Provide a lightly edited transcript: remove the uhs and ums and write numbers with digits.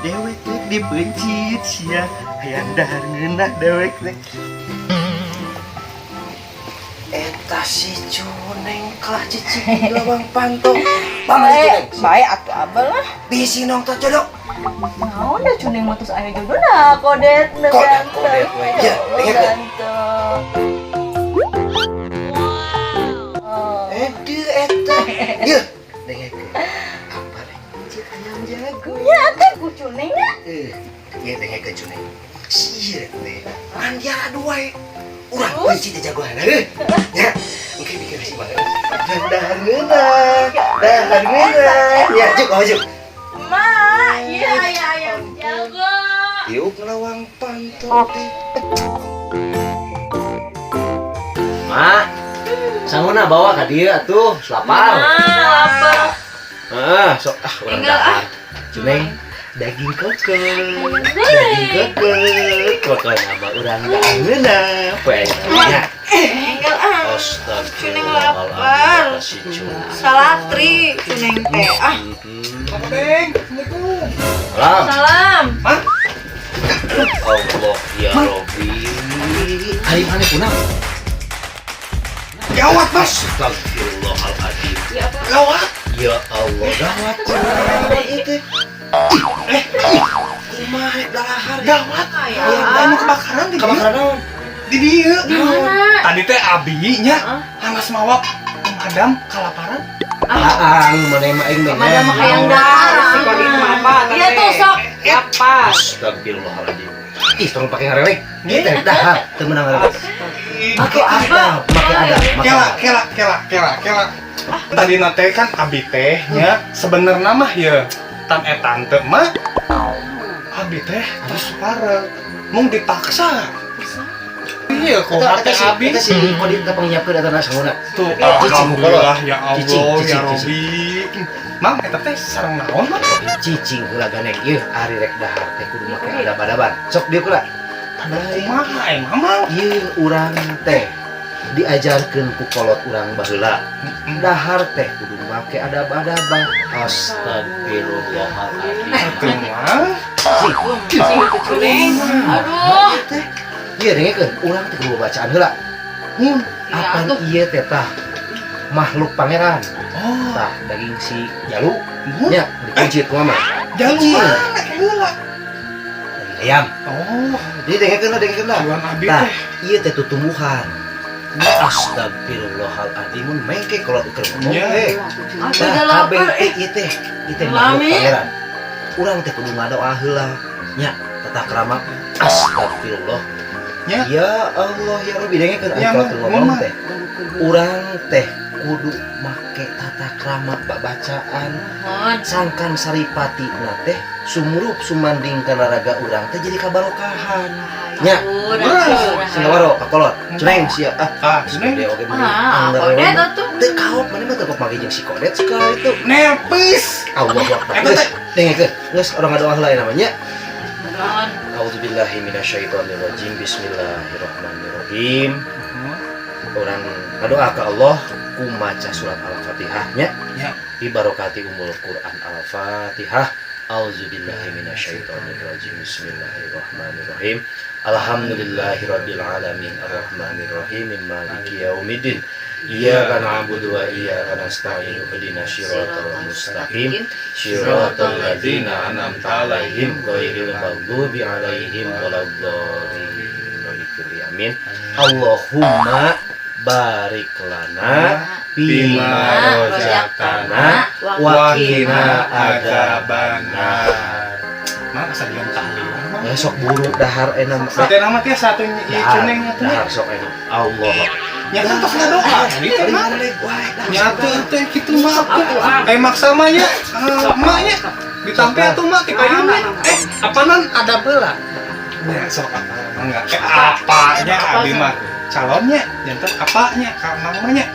dewek teh dipencit sia hayang dahar ngeunah dewek teh. Eta si Cuneng kalah cicing di lawang panto. Baik atuh abah lah. Bisi nong teh jodoh. Naon da Cuneng mutus aya jodohna kodet Kodet we. Ya, dengekeun. Eta. Ye, dengekeun. Apa rek? Cik ayam jago. Ya atuh ku Cuneng ya. Ye dengekeun Cuneng. Sia teh. An dia aduai. Urang kunci teh jagoan heuh. Ya, engke bikin si Bang. Dahar ngeunah. Ya, juk. Ma, iya ayam jago. Yuk lawang panto teh. Mak, sanguna bawa ka dieu atuh, lapar. Lapar. Sok urang dahar. Cuneng daging kokoh. Kokoh nama urang dahar ngeunah. Poe nya. Enggal Cuneng lapar. Salatri Cuneng teh. Salam. Salam. Allah ya Robbi. Hari mana punah? Gawat, Mas. Astagfirullahaladzim. Gawat. Ya Allah, gawat. Itu. Kumaha dahar gawat. Anu kebakaran di dieu. Kebakaran naon? Di dieu. Di mana? Tadi teh abi nya Mas mawak pemadam kalaparan. Aang mana mah aing Madam hayang dahar. Iya tuh sok. Apa? Astagfirullahaladzim. Ih, tolong pakai ngarelek. Ini teh dahar, teu meunang ngarelek. Pakai apa? Pakai ada. Kela. Tadi nate kan abi teh nya sebenarnya mah ya tan tante mah abi teh geus parek mung dipaksa. Iya kok hati abi Kita si Kodin teh pangiapkeun eta na sanguna. tuh Cicing alhamdulillah ya Allah Cicing. ya Robi. Mang eta teh sareng naon mah? Cicing heula ganek ieu ari rek dahar teh kudu make adab-adaban. Sok dieu heula. Kumaha emang? Ieu urang teh diajarkeun ku kolot urang baheula. Dahar teh kudu make adab-adaban. Astagfirullahaladzim. Atuh mah. Cuneng. Aduh. Iya dengekeun urang teh kudu bacaan heula. Apan ieu teh tah makhluk pangeran. Oh, Tah daging si jalu nya dipuncit ku mah. jalu mana heula? Daging ayam. Oh, Jadi dengekeun lah. tuan abi Tah, teh. ieu teh tutumbuhan. Astagfirullahaladzim mun mengke kalau keur ngomong Nya. teh. Aku Tah udah kabeh lapar. teh ieu teh makhluk Lami. pangeran. Urang teh kudu ngadoa heula. Nya tata krama astagfirullah. Nya. Ya Allah ya Rabbi dengekeun Ya, anu keur ngomong Mama. teh. Urang teh kudu make tata krama babacaan. Mohon. Sangkan saripati na teh sumrup sumanding kana raga urang teh jadi kabarokahan. Nya. Singawaro kakolot. Cuneng sia Cuneng. Dia oge mah. Kodet atuh. Teu kaot mana mah teu make jeung si kodet sekali itu. Nepis. Allahu Akbar. Eta teh. Dengekeun, geus orang ngadoa heula namanya. Mohon. A'udzubillahi minasyaitonirrajim. Bismillahirrahmanirrahim. Orang ngadoa ke Allah ku maca surat Al-Fatihah nya. Ya. Ibarokati umul Quran Al-Fatihah. A'udzubillahi minasyaitonirrajim. Bismillahirrahmanirrahim. Alhamdulillahirabbil alamin arrahmanirrahim maliki yaumiddin. Iyyaka na'budu wa iyyaka nasta'in ihdinas siratal mustaqim siratal ladzina an'amta 'alaihim ghairil maghdubi 'alaihim waladdallin. Amin. Allahumma barik lana bima rozaktana wa qina adzabannar. Mang asa diam tahlil. Sok buruk dahar enam. Sate nama teh satu ieu Cuneng atuh. Dahar sok enam. Allah. Nya kan tos ngadoa. Tadi mah. Nya teh teh kitu mah. Maksa mah nya. Emaknya ditampe atuh mah ti payunna. Apanan ada beula. Nya sok apa? Enggak apanya abi mah. Calonnya jantan apanya? Namanya.